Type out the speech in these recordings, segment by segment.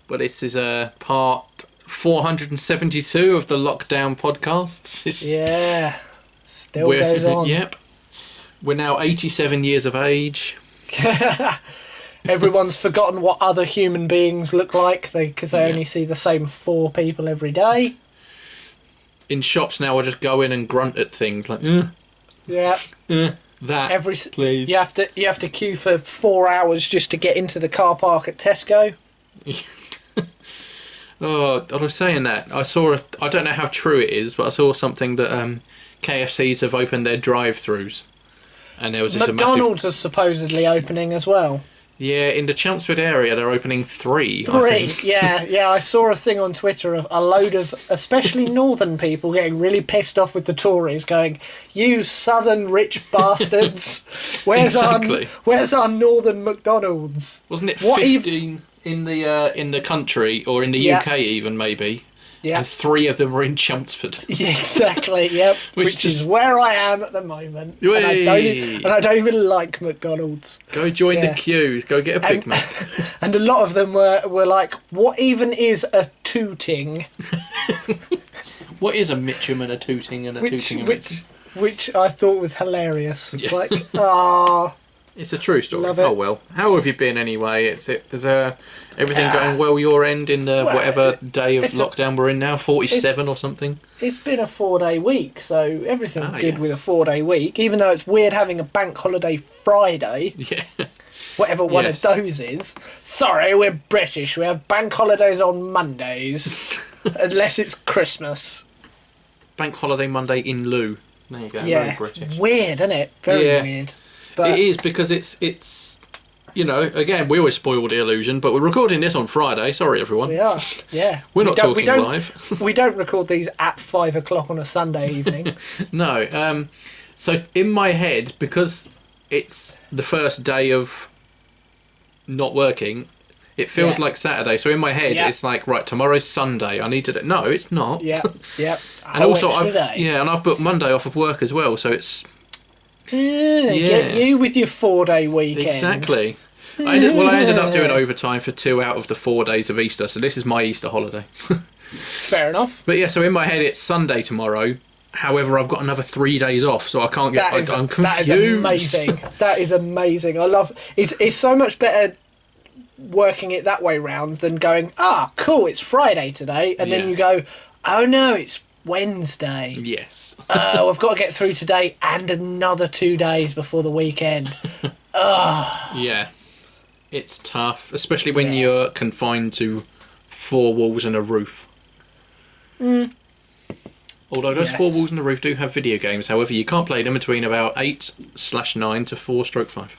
But this is part 472 of the Lockdown podcasts. Yeah, still goes on. Yep. We're now 87 years of age. Everyone's forgotten what other human beings look like because they only see the same 4 people every day. In shops now, I just go in and grunt at things like, yeah, that, please. You have to queue for 4 hours just to get into the car park at Tesco. Oh, I was saying that. I don't know how true it is, but I saw something that KFCs have opened their drive-thrus. And there was just McDonald's is supposedly opening as well. Yeah, in the Chelmsford area, they're opening 3. 3, I think. Yeah. I saw a thing on Twitter of a load of, especially northern people, getting really pissed off with the Tories, going, "You southern rich bastards! Where's our northern McDonald's?" Wasn't it 15 in the country, or in the UK even, maybe? Yeah. And 3 of them were in Chelmsford. Yeah, exactly, yep. Which is where I am at the moment. And I don't even like McDonald's. Go join the queues. Go get a Big Mac. And a lot of them were like, what even is a tooting? What is a Mitchum and a tooting and a tooting and Mitchum? Which I thought was hilarious. It's like, It's a true story. Love it. Oh well. How have you been anyway? Is everything going well your end in the whatever day of lockdown we're in now? 47 or something? It's been a 4-day week, so everything's good with a 4-day week, even though it's weird having a bank holiday Friday. Yeah. Whatever one of those is. Sorry, we're British. We have bank holidays on Mondays. Unless it's Christmas. Bank holiday Monday in lieu. There you go. Yeah. Very British. Weird, isn't it? Very weird. But it is, because it's again, we always spoil the illusion, but we're recording this on Friday. Sorry, everyone. We are, yeah. We're not talking live. We don't record these at 5 o'clock on a Sunday evening. No. So in my head, because it's the first day of not working, it feels like Saturday. So in my head, it's like, right, tomorrow's Sunday. I need to... No, it's not. Yeah. And also, I've booked Monday off of work as well, so it's... Get you with your 4-day weekend. Exactly. I ended up doing overtime for 2 out of the 4 days of Easter, so this is my Easter holiday. Fair enough. But yeah, so in my head it's Sunday tomorrow. However, I've got another 3 days off, so I can't get... I'm confused. That is amazing. That is amazing. I love... It's so much better working it that way round than going, cool, it's Friday today, and then you go, oh no, it's Wednesday. Yes. I've got to get through today and another 2 days before the weekend. Yeah. It's tough, especially when you're confined to 4 walls and a roof. Although those 4 walls and a roof do have video games, however, you can't play them between about 8/9 to 4/5.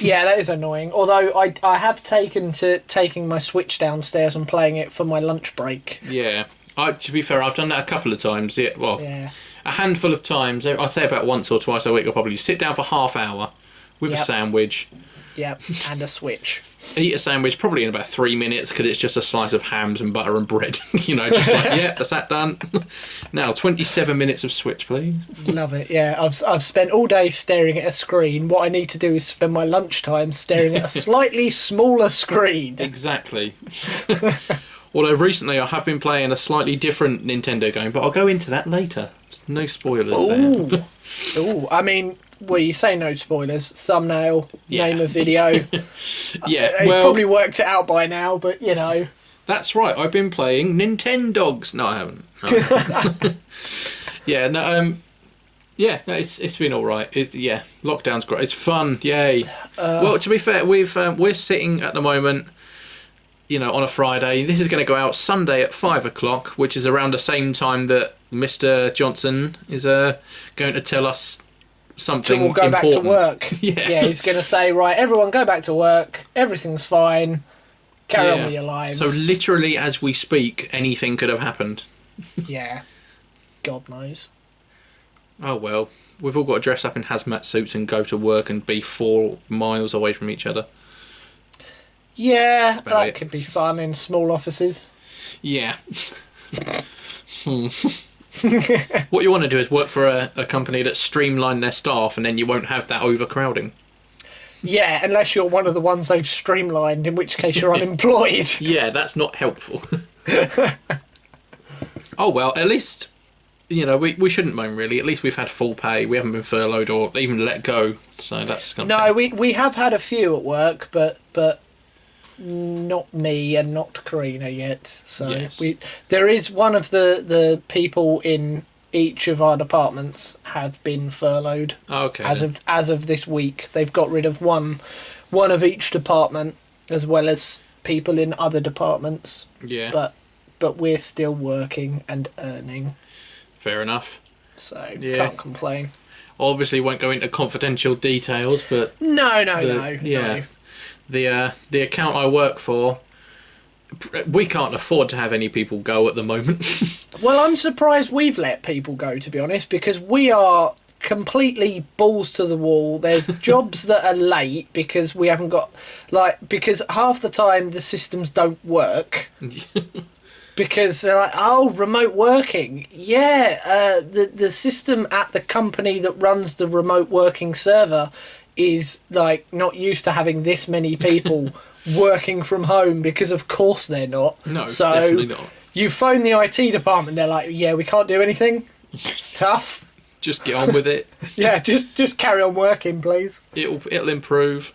Yeah, that is annoying. Although I have taking my Switch downstairs and playing it for my lunch break. Yeah. To be fair, I've done that a couple of times. A handful of times. I say about once or twice a week. I'll probably sit down for half hour with a sandwich. Yep, and a Switch. Eat a sandwich probably in about 3 minutes because it's just a slice of hams and butter and bread. Just like, that's that done. Now, 27 minutes of Switch, please. Love it, yeah. I've spent all day staring at a screen. What I need to do is spend my lunchtime staring at a slightly smaller screen. Exactly. Although recently I have been playing a slightly different Nintendo game, but I'll go into that later. No spoilers there. Ooh, I mean, well, you say no spoilers. Thumbnail, name of video. Yeah, You've probably worked it out by now, but That's right, I've been playing Nintendogs. No, I haven't. No. It's been alright. Lockdown's great. It's fun, yay. Well, to be fair, we're sitting at the moment... on a Friday. This is going to go out Sunday at 5 o'clock, which is around the same time that Mr. Johnson is going to tell us something important. We'll go back to work. Yeah, he's going to say, right, everyone go back to work. Everything's fine. Carry on with your lives. So literally as we speak, anything could have happened. Yeah. God knows. Oh well. We've all got to dress up in hazmat suits and go to work and be 4 miles away from each other. Yeah, that could be fun in small offices. Yeah. What you want to do is work for a company that streamline their staff, and then you won't have that overcrowding. Yeah, unless you're one of the ones they've streamlined, in which case you're unemployed. Yeah, that's not helpful. Oh, well, at least, we shouldn't moan, really. At least we've had full pay. We haven't been furloughed or even let go. So that's something. No, we have had a few at work, but not me and not Karina yet. So yes. there is one of the people in each of our departments have been furloughed. Okay. As of this week, they've got rid of one of each department, as well as people in other departments. Yeah. But we're still working and earning. Fair enough. So can't complain. Obviously, won't go into confidential details, but no. The account I work for, we can't afford to have any people go at the moment. Well, I'm surprised we've let people go, to be honest, because we are completely balls to the wall. There's jobs that are late because we haven't got, because half the time the systems don't work. Because they're like, oh, remote working. Yeah, the system at the company that runs the remote working server is not used to having this many people working from home, because of course they're not. No, definitely not. You phone the IT department, they're like, yeah, we can't do anything. It's tough. Just get on with it. Yeah, just carry on working, please. It'll improve.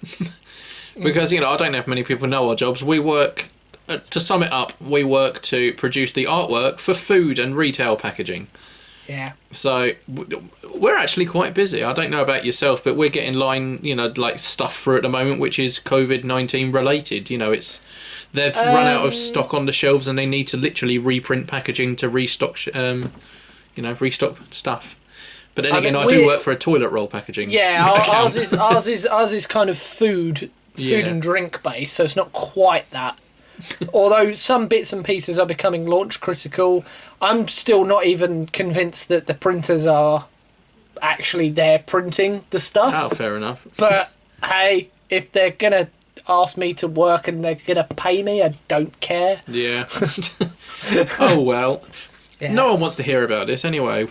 Because, I don't know if many people know our jobs. We work, to sum it up, we work to produce the artwork for food and retail packaging. Yeah. So we're actually quite busy. I don't know about yourself, but we're getting stuff through at the moment, which is COVID-19 related. They've run out of stock on the shelves, and they need to literally reprint packaging to restock, restock stuff. But then again, I do work for a toilet roll packaging. Yeah, ours is kind of food and drink based, so it's not quite that. Although some bits and pieces are becoming launch critical, I'm still not even convinced that the printers are actually there printing the stuff. Oh, fair enough. But hey, if they're gonna ask me to work and they're gonna pay me, I don't care. Yeah. Oh well. Yeah. No one wants to hear about this anyway.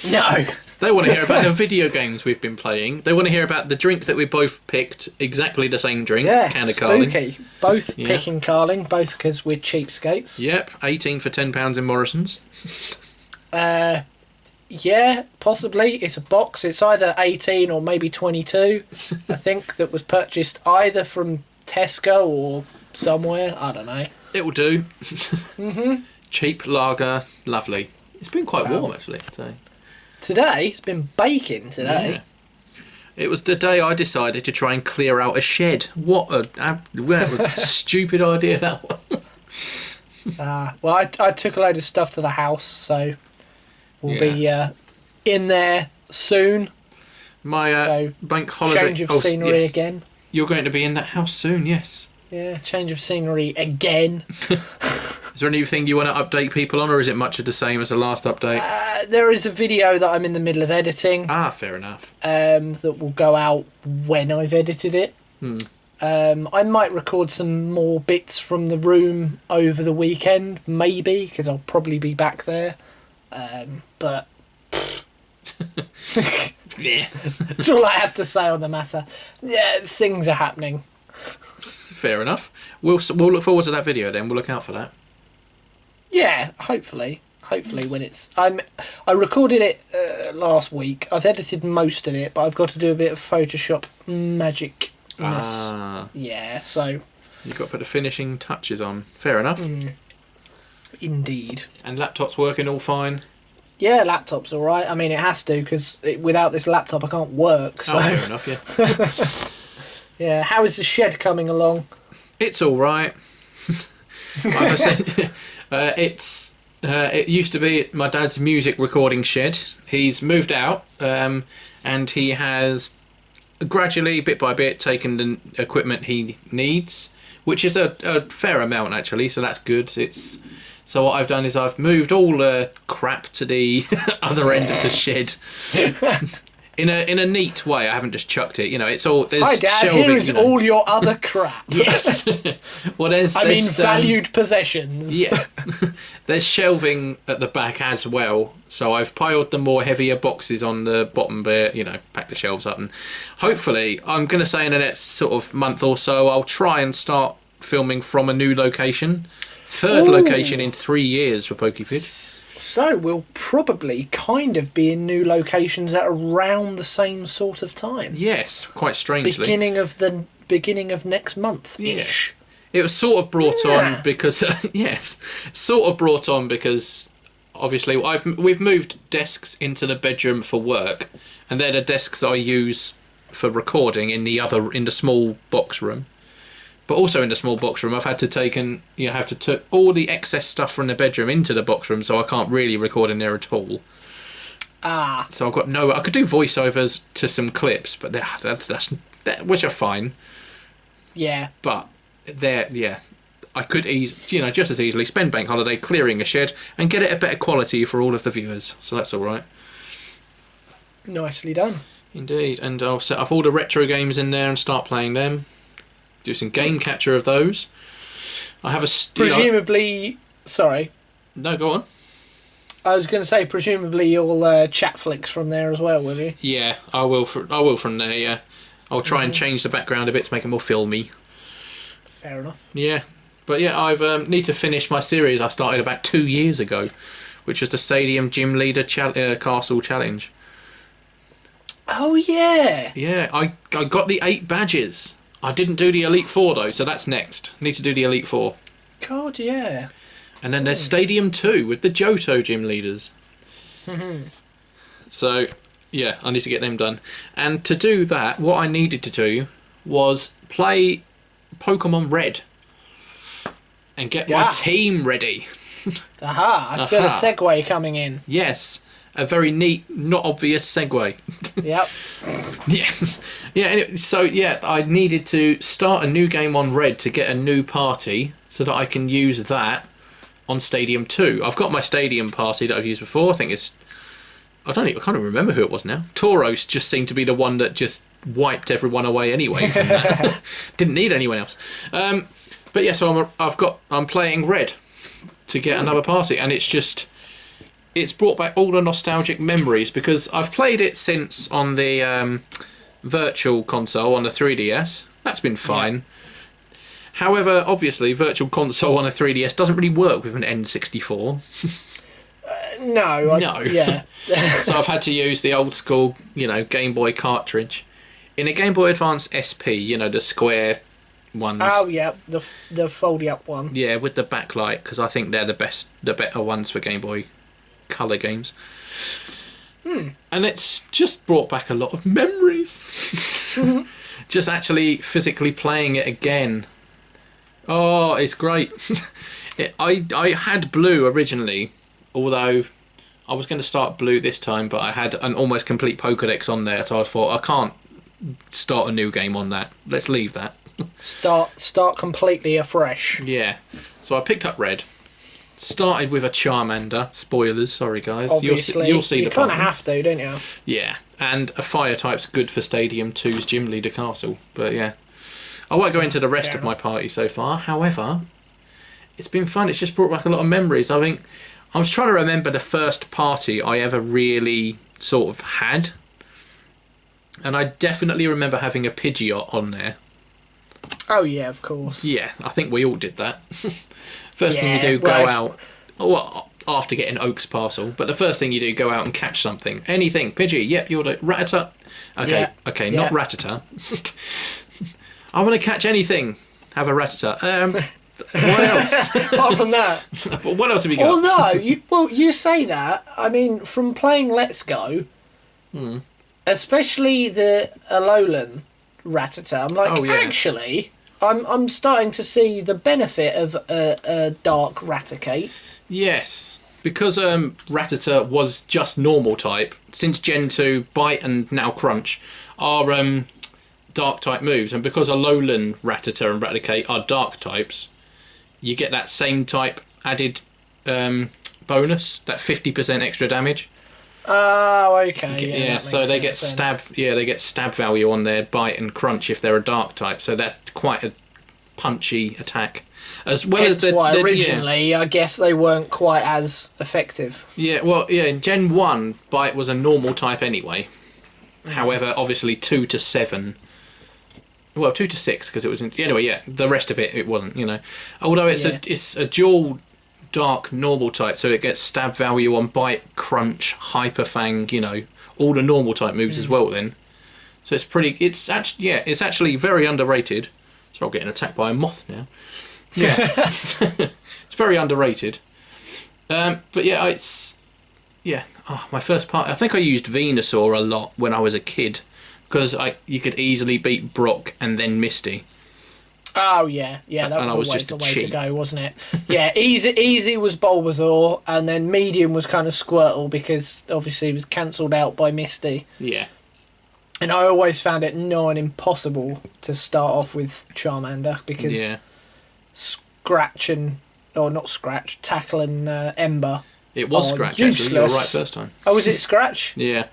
No. They want to hear about the video games we've been playing. They want to hear about the drink that we both picked, exactly the same drink, can of Carling. Spooky. Both picking Carling, both because we're cheapskates. Yep, 18 for £10 in Morrison's. Yeah, possibly. It's a box. It's either 18 or maybe 22, I think, that was purchased either from Tesco or somewhere. I don't know. It will do. Mm-hmm. Cheap lager, lovely. It's been quite warm, actually, today. Today? It's been baking today. Yeah. It was the day I decided to try and clear out a shed. What a stupid idea that was. Well, I took a load of stuff to the house, so we'll be in there soon. My bank holiday... Change of scenery again. You're going to be in that house soon, yes. Yeah, change of scenery again. Is there anything you want to update people on, or is it much of the same as the last update? There is a video that I'm in the middle of editing. Fair enough. That will go out when I've edited it. I might record some more bits from the room over the weekend, maybe, because I'll probably be back there. But yeah, that's all I have to say on the matter. Yeah, things are happening. Fair enough. We'll look forward to that video then. We'll look out for that. Yeah, hopefully when it's... I recorded it last week. I've edited most of it, but I've got to do a bit of Photoshop magic. Yeah, so... You've got to put the finishing touches on. Fair enough. Indeed. And laptop's working all fine? Yeah, laptop's all right. I mean, it has to, because without this laptop I can't work. So. Oh, fair enough, yeah. Yeah, how is the shed coming along? It's all right. Like I said, it used to be my dad's music recording shed. He's moved out, and he has gradually, bit by bit, taken the equipment he needs, which is a fair amount actually. So that's good. So what I've done is I've moved all the crap to the other end of the shed. in a neat way. I haven't just chucked it. You know, it's all there's Hi, Dad. shelving. Here is all your other crap. Yes. Well, there's I mean, valued possessions. Yeah. There's shelving at the back as well. So I've piled the more heavier boxes on the bottom bit. You know, pack the shelves up, and hopefully, I'm going to say in the next sort of month or so, I'll try and start filming from a new location. Third location in 3 years for PokePid. So we'll probably kind of be in new locations at around the same sort of time. Yes, quite strangely. Beginning of next month ish. Yeah. It was sort of brought on because obviously we've moved desks into the bedroom for work, and they're the desks I use for recording in the small box room. But also in the small box room, I've had to take all the excess stuff from the bedroom into the box room, so I can't really record in there at all. So I've got I could do voiceovers to some clips, but which are fine. Yeah. But I could just as easily spend bank holiday clearing a shed and get it a better quality for all of the viewers. So that's all right. Nicely done. Indeed, and I'll set up all the retro games in there and start playing them. Do some game capture of those. I have presumably. Sorry. No, go on. I was going to say, presumably you'll chat flicks from there as well, will you? Yeah, I will. I will from there. Yeah, I'll try and change the background a bit to make it more filmy. Fair enough. Yeah, but yeah, I've need to finish my series I started about 2 years ago, which was the Stadium Gym Leader Castle Challenge. Oh yeah. Yeah, I got the 8 badges. I didn't do the Elite Four though, so that's next. I need to do the Elite Four. God, yeah. And then there's Stadium 2 with the Johto gym leaders. So, yeah, I need to get them done. And to do that, what I needed to do was play Pokemon Red and get my team ready. I feel a segue coming in. Yes, a very neat, not obvious segue. Yep. Yes. Yeah, anyway, so yeah, I needed to start a new game on Red to get a new party so that I can use that on Stadium 2. I've got my Stadium party that I've used before. I can't even remember who it was now. Tauros just seemed to be the one that just wiped everyone away anyway from that. Didn't need anyone else. But yeah, so I'm playing Red to get another party, and it's brought back all the nostalgic memories because I've played it since on the Virtual Console on the 3DS. That's been fine. Yeah. However, obviously, Virtual Console on a 3DS doesn't really work with an N64. No. Yeah. So I've had to use the old school, Game Boy cartridge. In a Game Boy Advance SP, the square ones. Oh yeah, the foldy up one. Yeah, with the backlight, because I think they're the better ones for Game Boy Color games. And it's just brought back a lot of memories. Just actually physically playing it again. Oh, it's great. I had Blue originally, although I was going to start Blue this time, but I had an almost complete Pokédex on there, so I thought I can't start a new game on that. Let's leave that. Start completely afresh. Yeah. So I picked up Red. Started with a Charmander. Spoilers, sorry guys. Obviously, you'll see you kind of have to, don't you? Yeah, and a Fire type's good for Stadium 2's Gym Leader Castle. But yeah, I won't go into the rest of my party so far. However, it's been fun. It's just brought back a lot of memories. I think I was trying to remember the first party I ever really sort of had, and I definitely remember having a Pidgeot on there. Oh yeah, of course. Yeah, I think we all did that. First thing you do, go out. Well, after getting Oak's parcel, but the first thing you do, go out and catch something. Anything. Pidgey, yep, you'll do. Rattata. Okay, not Rattata. I want to catch anything. Have a Rattata. What else? Apart from that. What else have you got? Well, no, you say that. I mean, from playing Let's Go, especially the Alolan Rattata, I'm like, actually, I'm starting to see the benefit of a dark Raticate. Yes, because Rattata was just normal type. Since Gen 2, Bite and now Crunch are dark type moves, and because Alolan Rattata and Raticate are dark types, you get that same type added bonus, that 50% extra damage. Oh, okay. Yeah, Yeah, so they get stab. Yeah, they get stab value on their bite and crunch if they're a dark type. So that's quite a punchy attack. As well Hence as why originally, I guess they weren't quite as effective. Yeah, well, yeah. In Gen 1, bite was a normal type anyway. However, obviously 2 to 7. Well, 2 to 6 because it was anyway. Yeah, the rest of it wasn't. Although it's a dual dark normal type, so it gets stab value on bite, crunch, hyper fang. All the normal type moves as well. Then, so it's pretty. It's actually very underrated. So I'm getting attacked by a moth now. Yeah, it's very underrated. But yeah, my first part. I think I used Venusaur a lot when I was a kid. Because you could easily beat Brock and then Misty. Oh yeah, that was always the way to go, wasn't it? Yeah, easy was Bulbasaur, and then medium was kind of Squirtle because obviously it was cancelled out by Misty. Yeah. And I always found it nigh on impossible to start off with Charmander because Tackle and Ember. It was Scratch. Useless. Actually, you were right first time. Oh, was it Scratch? Yeah.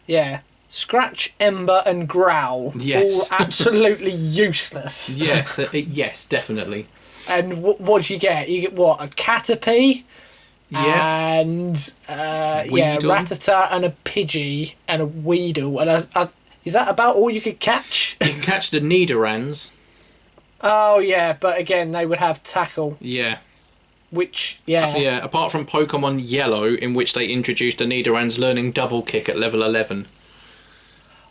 Yeah. Scratch, Ember, and Growl. Yes. All absolutely useless. Yes, definitely. And what do you get? You get what? A Caterpie? Yeah. And, Rattata and a Pidgey and a Weedle. And is that about all you could catch? You can catch the Nidorans. Oh, yeah, but again, they would have Tackle. Yeah. Which, yeah. Apart from Pokemon Yellow, in which they introduced the Nidorans learning Double Kick at level 11.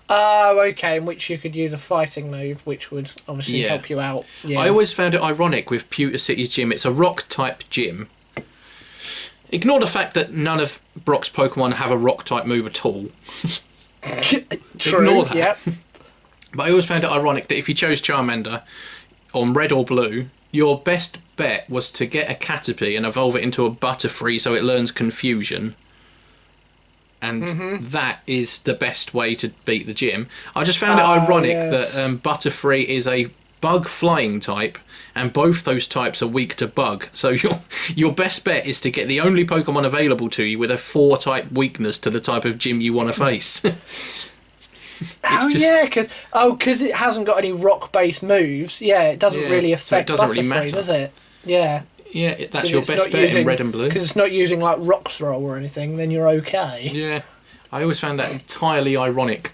Oh, okay, in which you could use a fighting move, which would obviously help you out. Yeah. I always found it ironic with Pewter City's gym. It's a rock-type gym. Ignore the fact that none of Brock's Pokemon have a rock-type move at all. True, Ignore that. Yep. But I always found it ironic that if you chose Charmander on red or blue, your best bet was to get a Caterpie and evolve it into a Butterfree so it learns Confusion. And that is the best way to beat the gym. I just found it ironic that Butterfree is a bug flying type, and both those types are weak to bug. So your best bet is to get the only Pokemon available to you with a 4-type weakness to the type of gym you want to face. Because it hasn't got any rock-based moves. Yeah, it doesn't really affect Butterfree, does it? Yeah. Yeah, that's your best bet in red and blue. Because it's not using like Rock Throw or anything, then you're okay. Yeah, I always found that entirely ironic.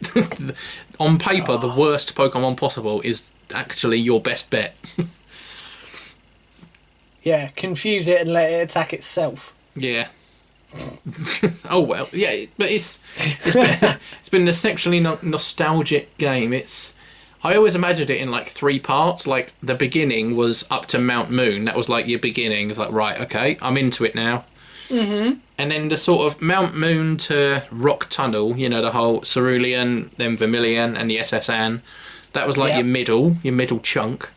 On paper, the worst Pokemon possible is actually your best bet. Yeah, confuse it and let it attack itself. Yeah. Oh well, yeah, but it's been an exceptionally nostalgic game. I always imagined it in like 3 parts. Like the beginning was up to Mount Moon. That was like your beginning. It's like, right, okay, I'm into it now. And then the sort of Mount Moon to Rock Tunnel, the whole Cerulean, then Vermilion, and the SS Anne. That was like your middle chunk.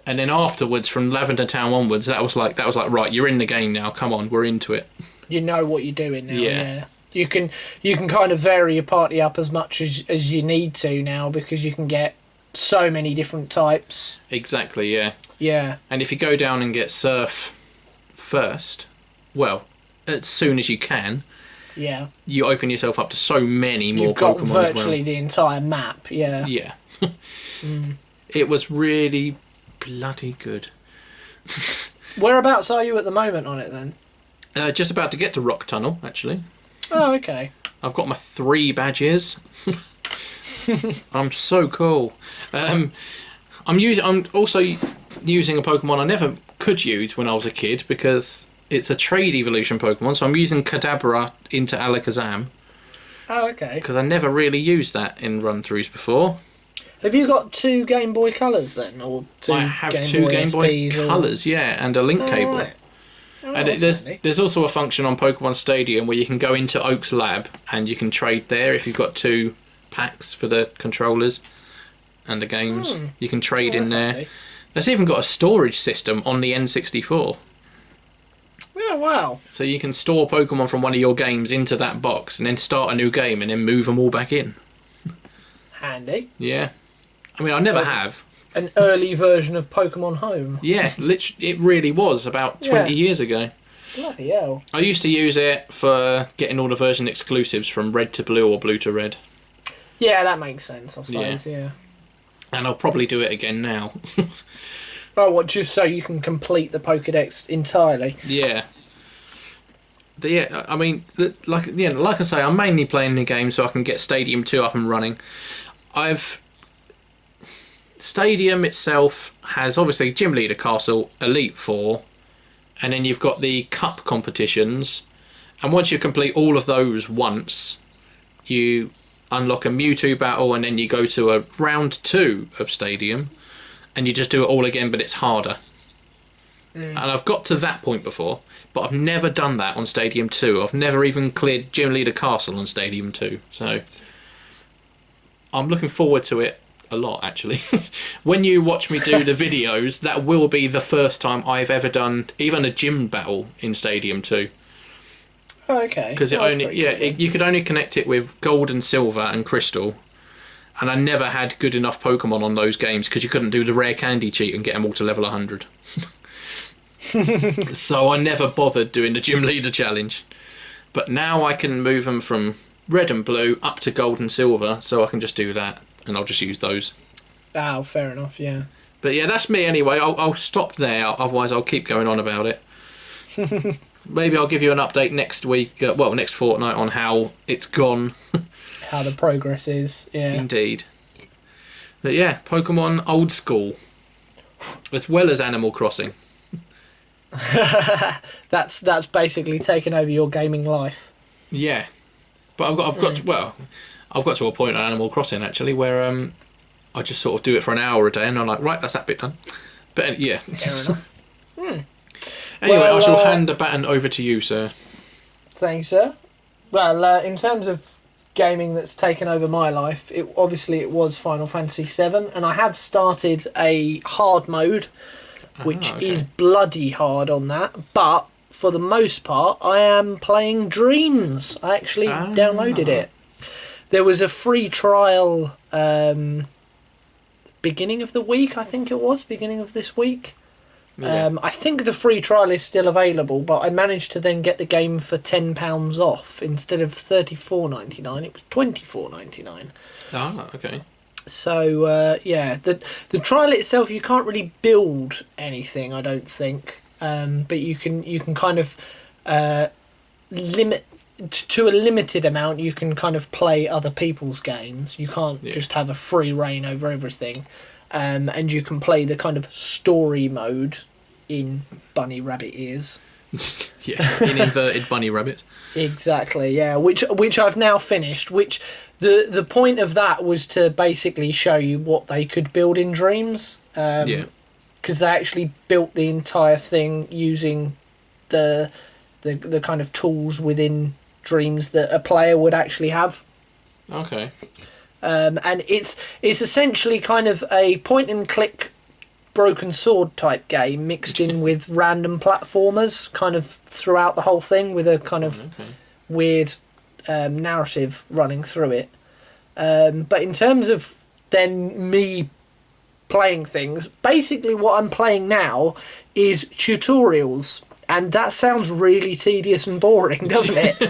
And then afterwards, from Lavender Town onwards, that was like right, you're in the game now. Come on, we're into it. You know what you're doing now. Yeah. You can kind of vary your party up as much as you need to now because you can get so many different types. Exactly, yeah. Yeah. And if you go down and get Surf first, well, as soon as you can, you open yourself up to so many more Pokemon as well. You've got virtually the entire map, yeah. Yeah. It was really bloody good. Whereabouts are you at the moment on it then? Just about to get to Rock Tunnel, actually. Oh, okay. I've got my 3 badges. I'm so cool. I'm also using a Pokemon I never could use when I was a kid because it's a trade evolution Pokemon. So I'm using Kadabra into Alakazam. Oh, okay. Because I never really used that in run-throughs before. Have you got 2 Game Boy Colors then, or 2? I have 2 Game Boy Colors, and a link cable. Right. Oh, and there's also a function on Pokemon Stadium where you can go into Oak's lab and you can trade there if you've got 2 packs for the controllers and the games. You can trade in there. Okay. There's even got a storage system on the N64. Oh, wow. So you can store Pokemon from one of your games into that box and then start a new game and then move them all back in. Handy. Yeah. I mean, I never have. An early version of Pokemon Home. Yeah, it really was about 20 years ago. Bloody hell. I used to use it for getting all the version exclusives from red to blue or blue to red. Yeah, that makes sense, I suppose, yeah. And I'll probably do it again now. Oh, what, just so you can complete the Pokédex entirely? Yeah. I mean, like I say, I'm mainly playing the game so I can get Stadium 2 up and running. Stadium itself has, obviously, Gym Leader Castle, Elite Four, and then you've got the Cup competitions. And once you complete all of those once, you unlock a Mewtwo battle, and then you go to a round 2 of Stadium, and you just do it all again, but it's harder. And I've got to that point before, but I've never done that on Stadium 2. I've never even cleared Gym Leader Castle on Stadium 2. So I'm looking forward to it a lot, actually. When you watch me do the videos, that will be the first time I've ever done even a gym battle in Stadium 2. Oh, okay. Because you could only connect it with Gold and Silver and Crystal. And I never had good enough Pokemon on those games because you couldn't do the rare candy cheat and get them all to level 100. So I never bothered doing the Gym Leader challenge. But now I can move them from red and blue up to gold and silver, so I can just do that, and I'll just use those. Oh, fair enough, yeah. But yeah, that's me anyway. I'll stop there, otherwise I'll keep going on about it. Maybe I'll give you an update next week, next fortnight, on how it's gone. How the progress is, yeah. Indeed. But yeah, Pokemon old school, as well as Animal Crossing. That's basically taken over your gaming life. Yeah, but I've got to a point on Animal Crossing actually where I just sort of do it for an hour a day, and I'm like, right, that's that bit done. But yeah, fair enough. Anyway, I shall hand the baton over to you, sir. Thanks, sir. Well, in terms of gaming that's taken over my life, it was Final Fantasy VII, and I have started a hard mode, which is bloody hard on that, but for the most part I am playing Dreams. I actually downloaded it. There was a free trial beginning of the week, I think it was, beginning of this week. Yeah. I think the free trial is still available, but I managed to then get the game for £10 off. Instead of $34.99, it was $24.99. Ah, okay. So the trial itself, you can't really build anything, I don't think, but you can kind of limit to a limited amount. You can kind of play other people's games. You can't just have a free reign over everything, and you can play the kind of story mode in bunny rabbit ears. In inverted bunny rabbits. Exactly, yeah. Which I've now finished. Which the point of that was to basically show you what they could build in Dreams. Because they actually built the entire thing using the kind of tools within Dreams that a player would actually have. Okay. And it's essentially kind of a point and click broken sword type game mixed in with random platformers kind of throughout the whole thing, with a kind of weird narrative running through it. But in terms of then me playing things, basically what I'm playing now is tutorials. And that sounds really tedious and boring, doesn't it?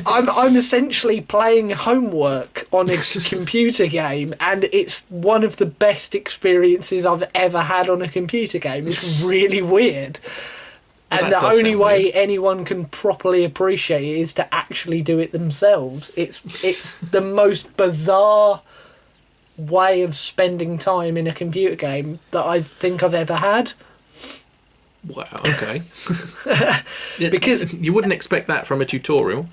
I'm essentially playing homework on a computer game, and it's one of the best experiences I've ever had on a computer game. It's really weird. And the only way anyone can properly appreciate it is to actually do it themselves. It's the most bizarre way of spending time in a computer game that I think I've ever had. Wow, okay. Because you wouldn't expect that from a tutorial.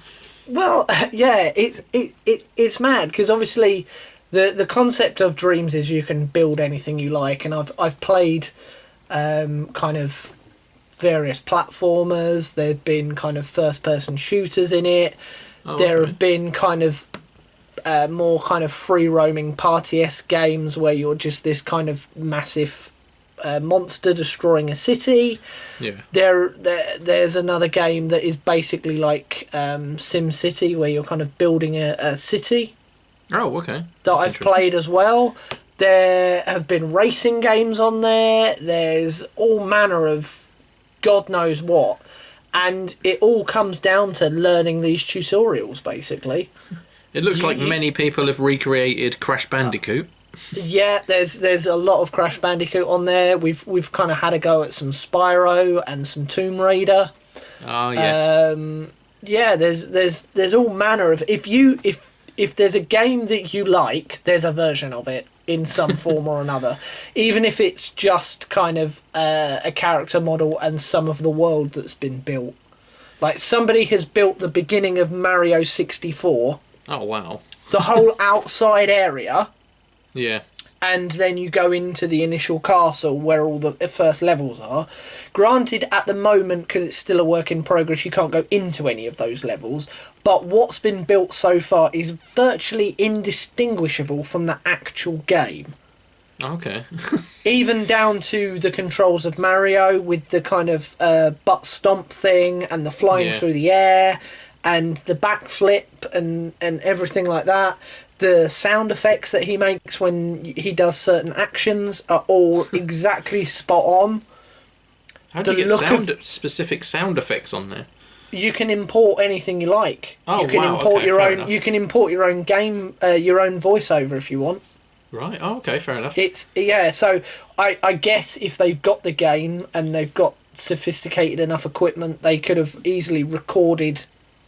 Well, yeah, it's mad, because obviously the concept of Dreams is you can build anything you like, and I've played kind of various platformers. There've been kind of first person shooters in it. There have been kind of more kind of free roaming party-esque games where you're just this kind of massive monster destroying a city. Yeah. There's another game that is basically like Sim City, where you're kind of building a city. Oh, okay. That I've played as well. There have been racing games on there. There's all manner of God knows what. And it all comes down to learning these tutorials, basically. It looks like many people have recreated Crash Bandicoot. Yeah, there's a lot of Crash Bandicoot on there. We've kind of had a go at some Spyro and some Tomb Raider. Oh yeah. Yeah, there's all manner of if there's a game that you like, there's a version of it in some form or another. Even if it's just kind of a character model and some of the world that's been built. Like somebody has built the beginning of Mario 64. Oh wow. The whole outside area. Yeah. And then you go into the initial castle where all the first levels are. Granted, at the moment, because it's still a work in progress, you can't go into any of those levels. But what's been built so far is virtually indistinguishable from the actual game. Okay. Even down to the controls of Mario with the kind of butt stomp thing and the flying through the air and the backflip and everything like that. The sound effects that he makes when he does certain actions are all exactly spot on. How do you get specific sound effects on there? You can import anything you like. Oh, you can wow, import okay, your fair own. enough. You can import your own game, your own voiceover if you want. Right. Oh, okay. Fair enough. So I guess if they've got the game and they've got sophisticated enough equipment, they could have easily recorded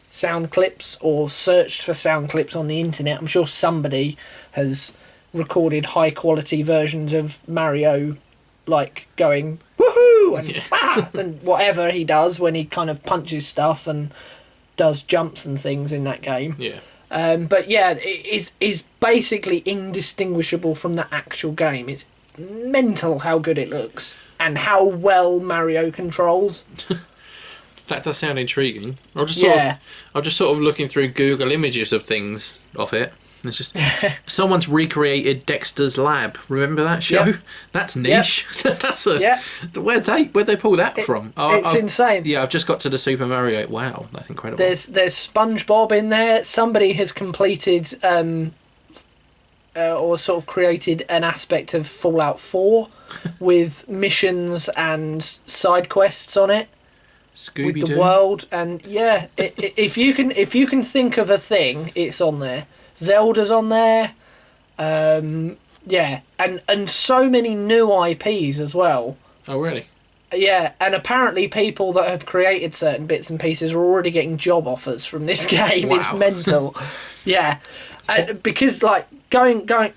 sound clips or searched for sound clips on the internet. I'm sure somebody has recorded high quality versions of Mario, like going woohoo and and whatever he does when he kind of punches stuff and does jumps and things in that game. Yeah. But yeah, it is basically indistinguishable from the actual game. It's mental how good it looks and how well Mario controls. That does sound intriguing. I'm just sort of looking through Google images of things of it. And it's just someone's recreated Dexter's Lab. Remember that show? Yep. That's niche. Yep. That's where'd they pull that from? It's insane. Yeah, I've just got to the Super Mario. Wow, that's incredible. There's SpongeBob in there. Somebody has completed or sort of created an aspect of Fallout 4 with missions and side quests on it. Scooby-Doo. With the world, and if you can think of a thing, it's on there. Zelda's on there, and so many new IPs as well. Oh really? Yeah, and apparently people that have created certain bits and pieces are already getting job offers from this game. Wow. It's mental. Yeah, because like going back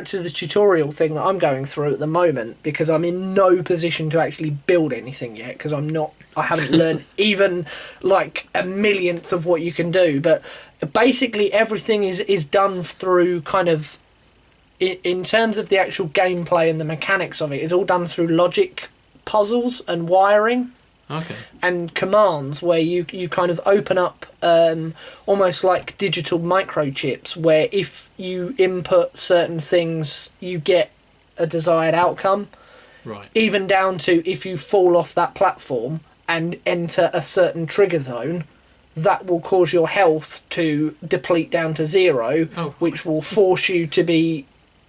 to the tutorial thing that I'm going through at the moment, because I'm in no position to actually build anything yet, because I haven't learned even like a millionth of what you can do. But basically everything is done through kind of, in terms of the actual gameplay and the mechanics of it, it's all done through logic puzzles and wiring. Okay. And commands where you kind of open up almost like digital microchips, where if you input certain things you get a desired outcome. Right. Even down to if you fall off that platform and enter a certain trigger zone, that will cause your health to deplete down to zero, which will force you to be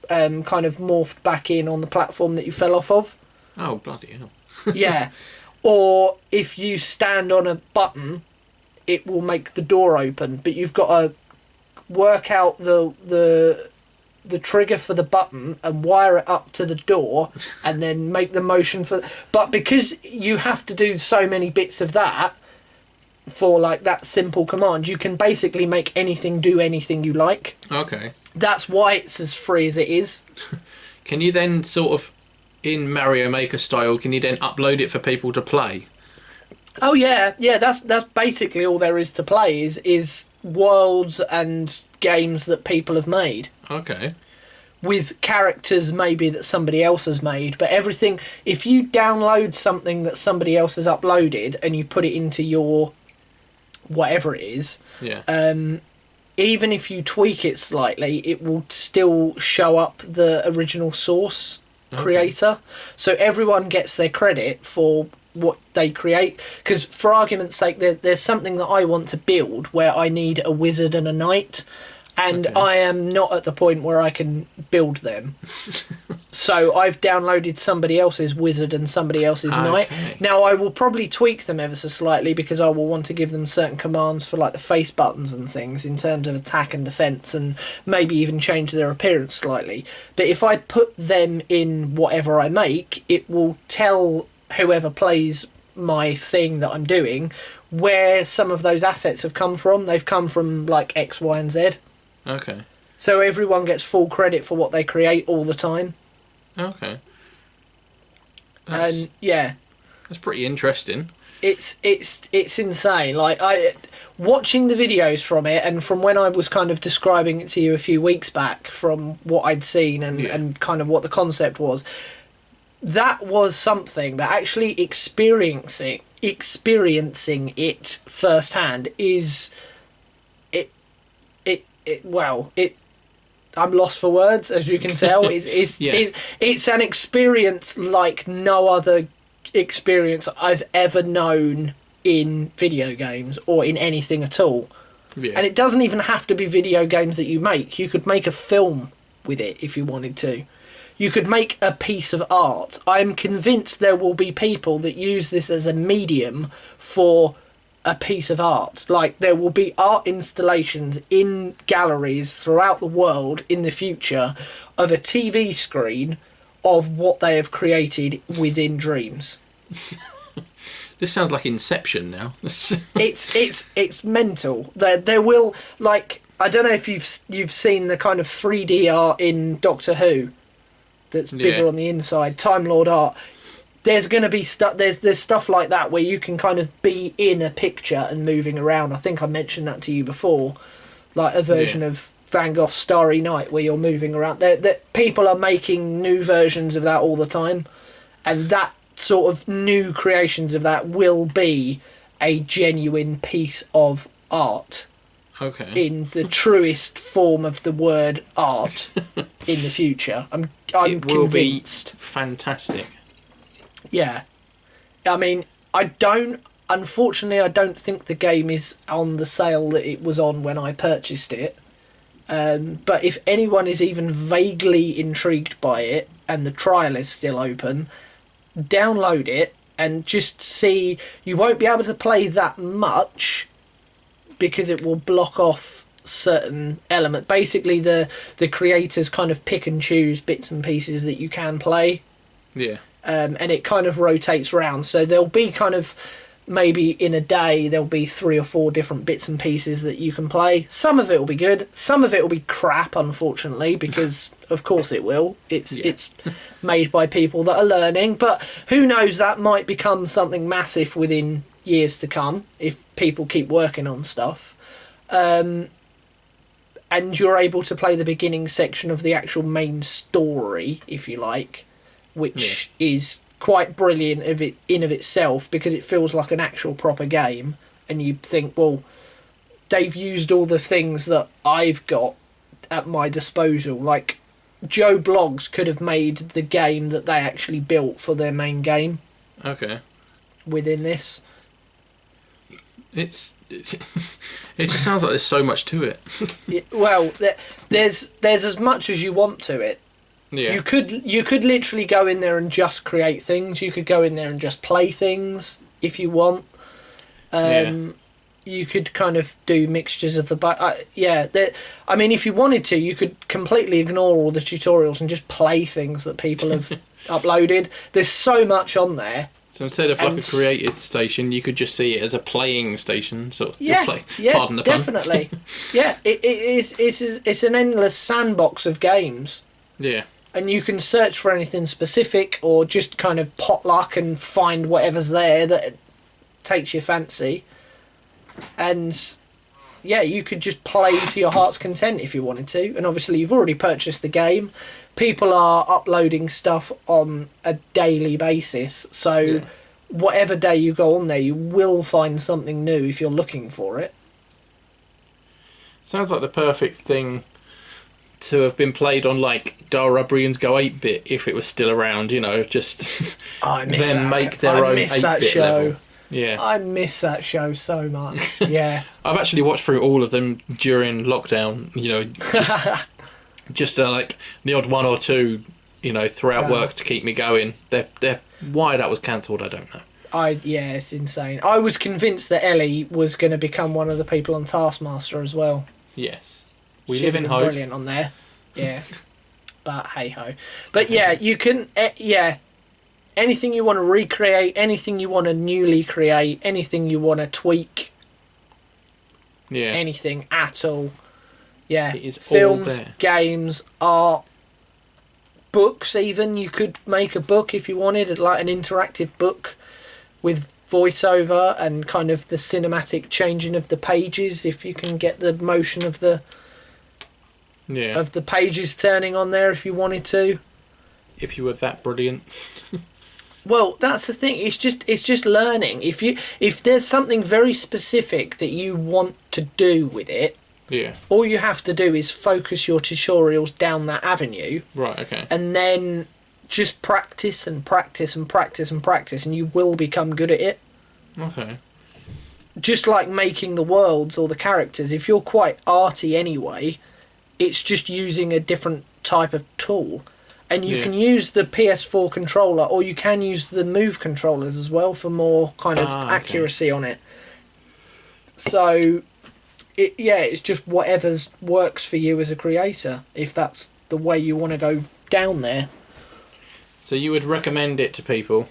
kind of morphed back in on the platform that you fell off of. Oh, bloody hell. Yeah. Or if you stand on a button, it will make the door open, but you've got to work out the trigger for the button and wire it up to the door and then make the motion for... But because you have to do so many bits of that for like that simple command, you can basically make anything do anything you like. Okay. That's why it's as free as it is. Can you then sort of, in Mario Maker style, can you then upload it for people to play? Oh yeah, that's basically all there is to play is worlds and games that people have made. Okay. With characters maybe that somebody else has made, but everything, if you download something that somebody else has uploaded and you put it into your whatever it is, even if you tweak it slightly, it will still show up the original source creator. So everyone gets their credit for what they create. Because for argument's sake, there's something that I want to build where I need a wizard and a knight, and Okay. I am not at the point where I can build them. So I've downloaded somebody else's wizard and somebody else's knight. Now I will probably tweak them ever so slightly because I will want to give them certain commands for like the face buttons and things in terms of attack and defense, and maybe even change their appearance slightly. But if I put them in whatever I make, it will tell whoever plays my thing that I'm doing where some of those assets have come from. They've come from like X, Y, and Z. Okay. So everyone gets full credit for what they create all the time. Okay. And yeah, that's pretty interesting. it's insane. Like, I watching the videos from it, and from when I was kind of describing it to you a few weeks back, from what I'd seen and kind of what the concept was, that was something. But actually experiencing it firsthand is it. I'm lost for words, as you can tell. It's an experience like no other experience I've ever known in video games or in anything at all. Yeah. And it doesn't even have to be video games that you make. You could make a film with it if you wanted to. You could make a piece of art. I'm convinced there will be people that use this as a medium for a piece of art. Like, there will be art installations in galleries throughout the world in the future of a TV screen of what they have created within Dreams. This sounds like Inception now. It's mental. There will, like, I don't know if you've seen the kind of 3D art in Doctor Who that's bigger on the inside, Time Lord art. There's going to be stuff. There's stuff like that where you can kind of be in a picture and moving around. I think I mentioned that to you before, like a version of Van Gogh's Starry Night where you're moving around. That people are making new versions of that all the time, and that sort of new creations of that will be a genuine piece of art. Okay. In the truest form of the word art in the future. I'm it will convinced. Be fantastic. Yeah. I mean, unfortunately, I don't think the game is on the sale that it was on when I purchased it. But if anyone is even vaguely intrigued by it, and the trial is still open, download it and just see. You won't be able to play that much because it will block off certain elements. Basically, the creators kind of pick and choose bits and pieces that you can play. Yeah. And it kind of rotates round. So there'll be kind of, maybe in a day, there'll be 3 or 4 different bits and pieces that you can play. Some of it will be good. Some of it will be crap, unfortunately, because of course it will. It's made by people that are learning. But who knows, that might become something massive within years to come if people keep working on stuff. And you're able to play the beginning section of the actual main story, if you like, which is quite brilliant in of itself, because it feels like an actual proper game, and you think, well, they've used all the things that I've got at my disposal. Like, Joe Bloggs could have made the game that they actually built for their main game. Okay. Within this. It just sounds like there's so much to it. Well, there's as much as you want to it. Yeah. You could literally go in there and just create things. You could go in there and just play things if you want. You could kind of do mixtures of the I mean, if you wanted to, you could completely ignore all the tutorials and just play things that people have uploaded. There's so much on there. So instead of like a created station, you could just see it as a playing station. Pardon the pun. Definitely. Yeah, it's an endless sandbox of games. Yeah. And you can search for anything specific, or just kind of potluck and find whatever's there that takes your fancy. And yeah, you could just play to your heart's content if you wanted to. And obviously you've already purchased the game. People are uploading stuff on a daily basis. So whatever day you go on there, you will find something new if you're looking for it. Sounds like the perfect thing to have been played on, like, Dara Brian's Go 8-bit if it was still around, just I miss then that. make their own 8-bit that show. level. Yeah. I miss that show so much. Yeah. I've actually watched through all of them during lockdown. You know, just like the odd one or two. You know, throughout work to keep me going. They're why that was cancelled, I don't know. Yeah, it's insane. I was convinced that Ellie was going to become one of the people on Taskmaster as well. Yes. We She'd live have in been hope. Brilliant on there. Yeah. But hey ho. But yeah, you can. Yeah. Anything you want to recreate, anything you want to newly create, anything you want to tweak. Yeah. Anything at all. Yeah. It is films, all there. games, art, books. Even you could make a book if you wanted, like an interactive book with voiceover and kind of the cinematic changing of the pages. If you can get the motion of the pages turning on there, if you wanted to. If you were that brilliant. Well, that's the thing. It's just learning. If there's something very specific that you want to do with it, yeah, all you have to do is focus your tutorials down that avenue. Right. Okay. And then just practice and practice and practice and practice, and you will become good at it. Okay. Just like making the worlds or the characters. If you're quite arty anyway, it's just using a different type of tool. And you can use the PS4 controller, or you can use the Move controllers as well for more kind of accuracy on it. So, it's just whatever's works for you as a creator, if that's the way you want to go down there. So you would recommend it to people?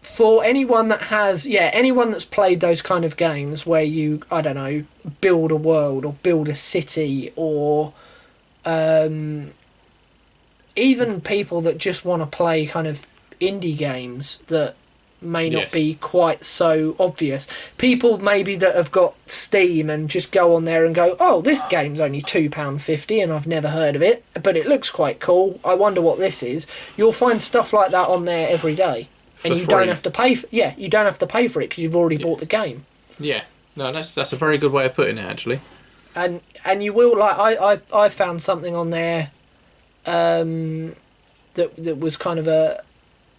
For anyone that has, anyone that's played those kind of games where you, I don't know, build a world or build a city, or even people that just want to play kind of indie games that may not be quite so obvious. People maybe that have got Steam and just go on there and go, oh, this game's only £2.50 and I've never heard of it, but it looks quite cool. I wonder what this is. You'll find stuff like that on there every day. And you don't have to pay for you don't have to pay for it because you've already bought the game. Yeah. No, that's a very good way of putting it, actually. And you will, like, I found something on there that was kind of a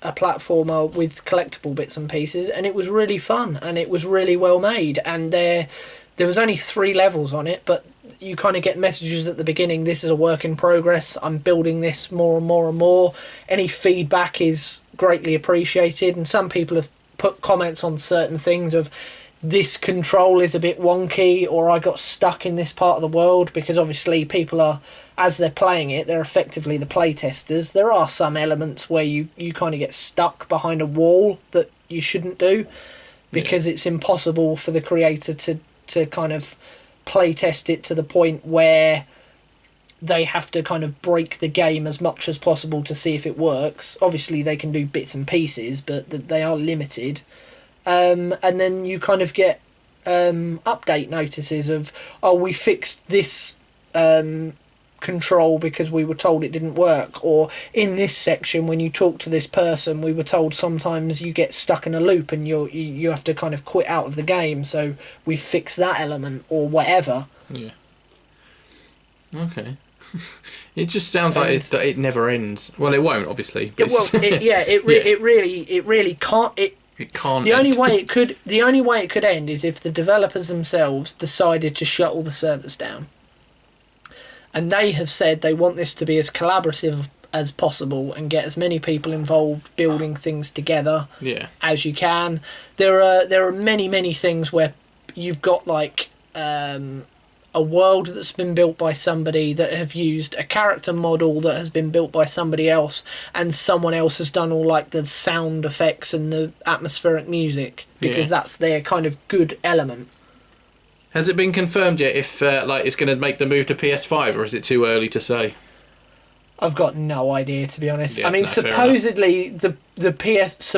platformer with collectible bits and pieces, and it was really fun and it was really well made, and there was only 3 levels on it, but you kind of get messages at the beginning, this is a work in progress, I'm building this more and more and more. Any feedback is greatly appreciated, and some people have put comments on certain things of, this control is a bit wonky, or I got stuck in this part of the world, because obviously people are, as they're playing it, they're effectively the play testers. There are some elements where you kind of get stuck behind a wall that you shouldn't do, because it's impossible for the creator to kind of play test it to the point where they have to kind of break the game as much as possible to see if it works. Obviously they can do bits and pieces, but they are limited. And then you kind of get update notices of, oh, we fixed this control because we were told it didn't work, or in this section when you talk to this person we were told sometimes you get stuck in a loop and you have to kind of quit out of the game, so we fixed that element, or whatever. Yeah. Okay. It just sounds like it never ends. Well, it won't, obviously. It really can't. It can't. The only way it could end is if the developers themselves decided to shut all the servers down. And they have said they want this to be as collaborative as possible and get as many people involved building things together as you can. There are many things where you've got like a world that's been built by somebody that have used a character model that has been built by somebody else, and someone else has done all like the sound effects and the atmospheric music, because that's their kind of good element. Has it been confirmed yet if it's going to make the move to PS5, or is it too early to say? I've got no idea, to be honest. I mean, supposedly the PS4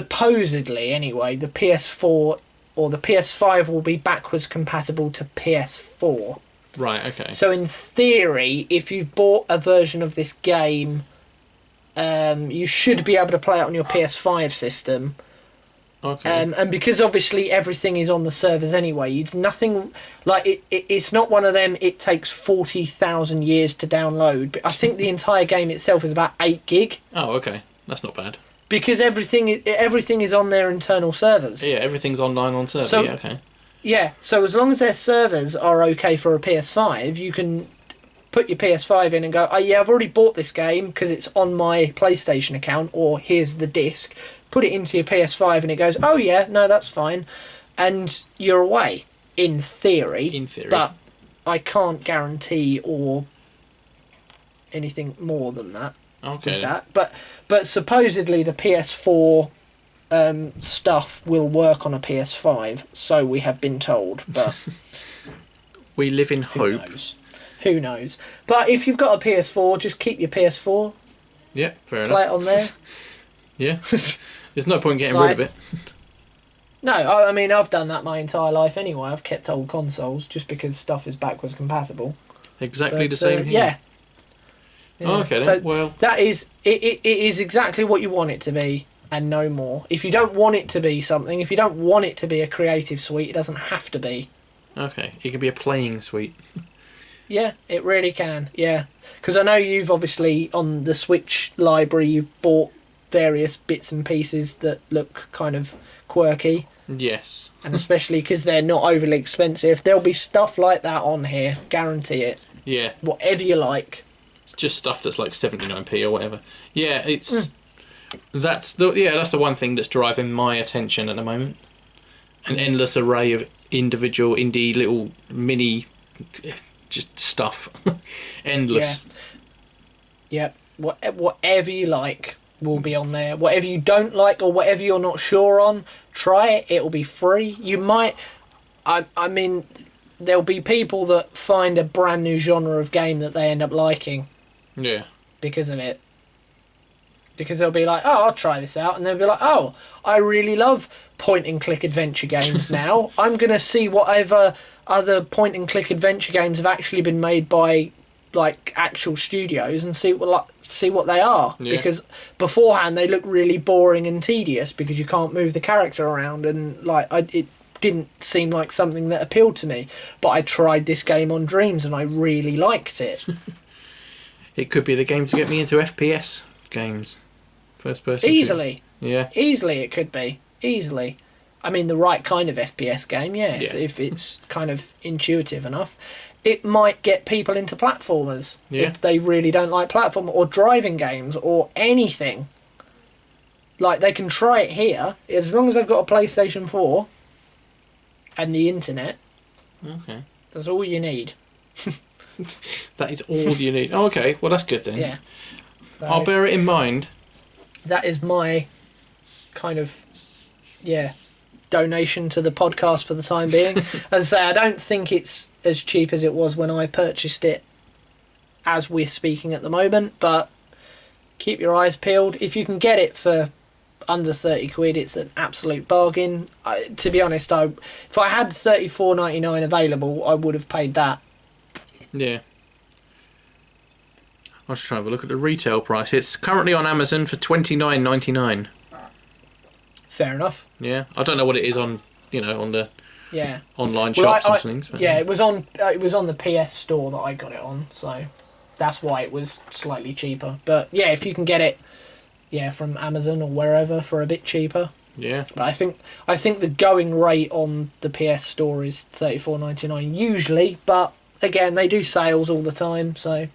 or the PS5 will be backwards compatible to PS4. Right, okay. So in theory, if you've bought a version of this game, you should be able to play it on your PS5 system. Okay. And because obviously everything is on the servers anyway, it's nothing like it's not one of them. It takes 40,000 years to download. But I think the entire game itself is about 8 gig. Oh, okay, that's not bad. because everything is on their internal servers. Yeah, everything's online on server. So, yeah, okay. Yeah, so as long as their servers are okay for a PS5, you can put your PS5 in and go, oh yeah, I've already bought this game because it's on my PlayStation account, or here's the disc. Put it into your PS5 and it goes, oh yeah, no, that's fine. And you're away, in theory. In theory. But I can't guarantee or anything more than that. Okay. But supposedly the PS4 stuff will work on a PS5, so we have been told. But we live in hope. Who knows? But if you've got a PS4, just keep your PS4. Yeah, fair enough. Play it on there. Yeah. There's no point getting rid of it. No, I mean, I've done that my entire life anyway. I've kept old consoles just because stuff is backwards compatible. Exactly the same here. Yeah. Oh, okay, so then. Well, that is it is exactly what you want it to be and no more. If you don't want it to be something, if you don't want it to be a creative suite, it doesn't have to be. Okay, it can be a playing suite. Yeah, it really can. Yeah, because I know you've obviously on the Switch library you've bought various bits and pieces that look kind of quirky. Yes. And especially because they're not overly expensive, there'll be stuff like that on here. Guarantee it. Yeah. Whatever you like. It's just stuff that's like 79p or whatever. Yeah, it's that's the one thing that's driving my attention at the moment. An endless array of individual indie little mini just stuff. Endless. Yeah. Whatever you like will be on there. Whatever you don't like or whatever you're not sure on, try it. It'll be free. You might... I mean, there'll be people that find a brand new genre of game that they end up liking. Yeah. Because of it. Because they'll be like, oh, I'll try this out. And they'll be like, oh, I really love point-and-click adventure games now. I'm going to see whatever other point-and-click adventure games have actually been made by like actual studios and see what they are. Yeah. Because beforehand they look really boring and tedious because you can't move the character around, and it didn't seem like something that appealed to me. But I tried this game on Dreams and I really liked it. It could be the game to get me into FPS games. First person. Easily. Shooter. Yeah. Easily it could be. Easily. I mean, the right kind of FPS game, yeah. If it's kind of intuitive enough. It might get people into platformers if they really don't like platform or driving games or anything. Like, they can try it here as long as they've got a PlayStation 4 and the internet. Okay. That's all you need. That is all you need. Oh, okay. Well, that's good then. Yeah. So I'll bear it in mind. That is my kind of, donation to the podcast for the time being. As I say, I don't think it's as cheap as it was when I purchased it as we're speaking at the moment, but keep your eyes peeled. If you can get it for under 30 quid, it's an absolute bargain. To be honest, if I had $34.99 available, I would have paid that. Yeah. I'll just try and have a look at the retail price. It's currently on Amazon for $29.99. Fair enough. Yeah, I don't know what it is on on the online well, shops and things. But it was on the PS store that I got it on, so that's why it was slightly cheaper. But yeah, if you can get it, from Amazon or wherever for a bit cheaper. Yeah. But I think the going rate on the PS store is $34.99 usually, but again they do sales all the time, so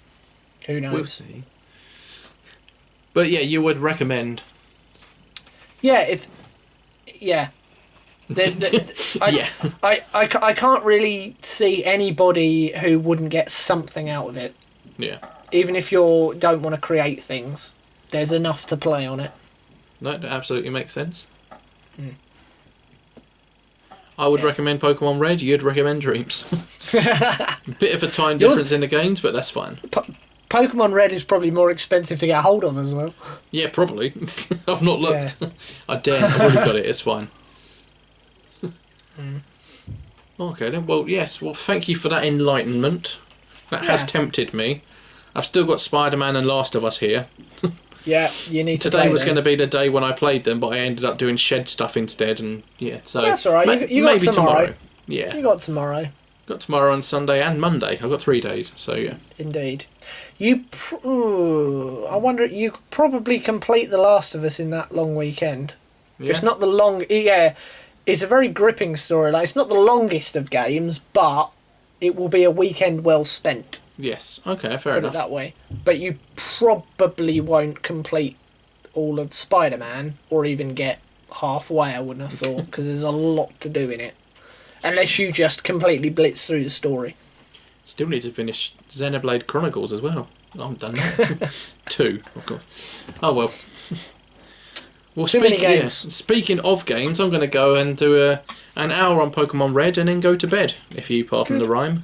who knows? We'll see. But yeah, you would recommend. Yeah, I can't really see anybody who wouldn't get something out of it. Yeah. Even if you don't want to create things, there's enough to play on it. No, that absolutely makes sense. I would recommend Pokemon Red. You'd recommend Dreams. Bit of a time difference in the games, but that's fine. Pokemon Red is probably more expensive to get hold of as well. Yeah, probably. I've not looked. Yeah. I dare. I've already got it. It's fine. Okay then. Well, yes. Well, thank you for that enlightenment. That has tempted me. I've still got Spider-Man and Last of Us here. Yeah, you need to. Today was going to be the day when I played them, but I ended up doing shed stuff instead, and so that's all right. You got maybe tomorrow. Yeah, you got tomorrow. Got tomorrow and Sunday and Monday. I've got 3 days, so yeah. Indeed. I wonder, you could probably complete The Last of Us in that long weekend. Yeah. It's not the long... Yeah, it's a very gripping story. Like, it's not the longest of games, but it will be a weekend well spent. Yes, okay, fair Put enough. it that way. But you probably won't complete all of Spider-Man, or even get halfway, I wouldn't have thought, because there's a lot to do in it. Unless you just completely blitz through the story. Still need to finish Xenoblade Chronicles as well. I haven't done that. 2, of course. Oh well. Well, Too many games. Speaking of games, I'm going to go and do an hour on Pokemon Red and then go to bed, if you pardon the rhyme.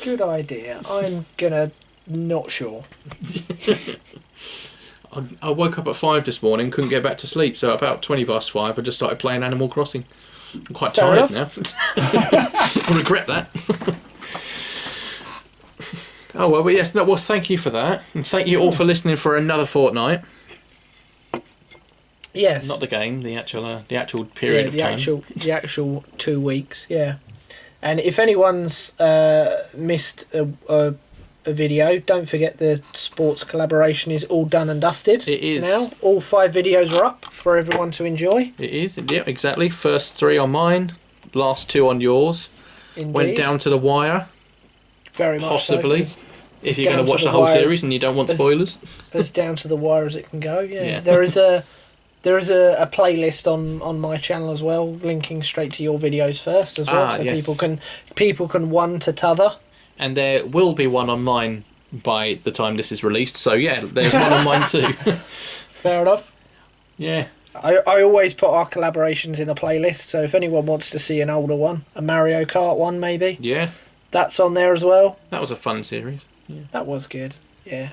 Good idea. I'm gonna not sure. I woke up at 5 this morning, couldn't get back to sleep, so about 20 past 5 I just started playing Animal Crossing. I'm quite tired now. I regret that. Oh well, but yes, no, well, thank you for that, and thank you all for listening for another fortnight. Yes. Not the game, the actual period of time. The actual 2 weeks. Yeah. And if anyone's missed a video, don't forget the sports collaboration is all done and dusted. It is. Now all 5 videos are up for everyone to enjoy. It is. Yeah, exactly. First 3 on mine, last 2 on yours. Indeed. Went down to the wire. Very much possibly. So. If you're going to watch the whole series and you don't want spoilers. As down to the wire as it can go. Yeah. There is a playlist on my channel as well, linking straight to your videos first as well, so yes. people can one to t'other. And there will be one on mine by the time this is released. So yeah, there's one on mine too. Fair enough. Yeah. I always put our collaborations in a playlist, so if anyone wants to see an older one, a Mario Kart one maybe. Yeah. That's on there as well. That was a fun series. Yeah. That was good. Yeah.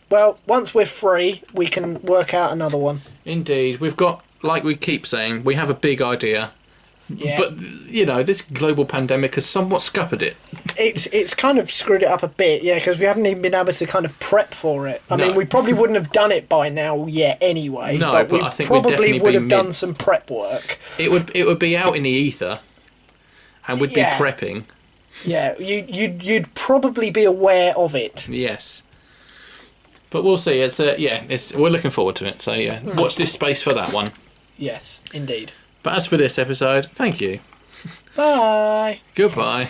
Well, once we're free, we can work out another one. Indeed. We've got, like we keep saying, we have a big idea. Yeah. But, you know, this global pandemic has somewhat scuppered it. It's kind of screwed it up a bit, yeah, because we haven't even been able to kind of prep for it. I mean, we probably wouldn't have done it by now yet anyway. No, but I think we'd probably definitely would have done some prep work. It would be out in the ether, and we'd be prepping. Yeah, you'd probably be aware of it. Yes. But we'll see. We're looking forward to it. So yeah, watch this space for that one. Yes, indeed. But as for this episode, thank you. Bye. Goodbye.